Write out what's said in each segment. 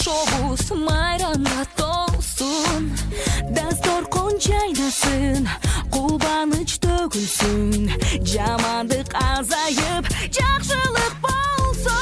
жашообуз майрамга толсун, дасторкон жайнасын, кубаныч төгүлсүн, жамандык азайып, жакшылык болсун.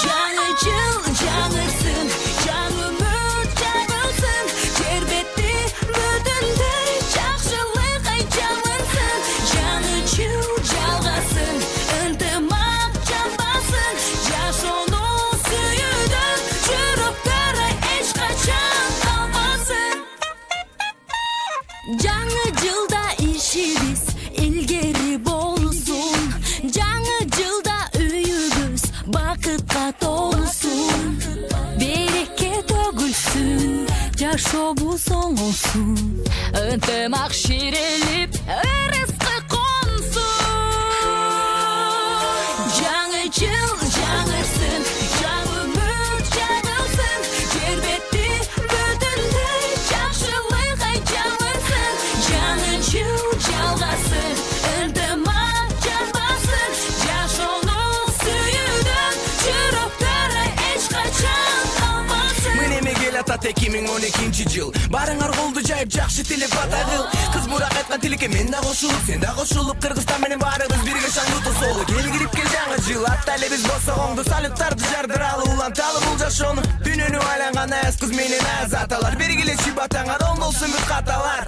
Жаңы жыл жаңырсын, жаңы үмүт жагылсын, жер бети бүтүндөй жакшылык ай жалынсын. Жаңы жыл жалгасын, ынтымак жанбасын, жашоону сүйүүдөн жүрөктөр ай эч качан калбасын. Жаңы жылда ишибиз илгери болсун, жаңы жылда үйүбүз бакытка толсун, береке төгүлсүн, жашообуз оңолсун, ынтымак ширелип, ырыскы консун. Жаңы жыл жаңырсын, жаңы үмүт жагылсын, жер бети бүтүндөй жакшылык ай жалынсын. Жаңы жыл жалгасын, ынтымак жанбасын, жашоону сүйүүдөн жүрөктөр ай эч качан калбасын. Мен эме келатат 2012 жыл, барыңар колду жайып жакшы тилеп бата кыл. Кыз бурак айткан тилекке мен да кошулуп, сен да кошулуп, Кыргызстан менен баарыбыз бирге шаңдуу солу. Келгирип кел жаңы жыл, атта эле биз босогоңду, салюттарды жардыралы, уланталы бул жашоону. Дүйнөнү айланган аяз кыз менен аяз аталар, бергиле чибатаңар, оңдолсун бүт каталар.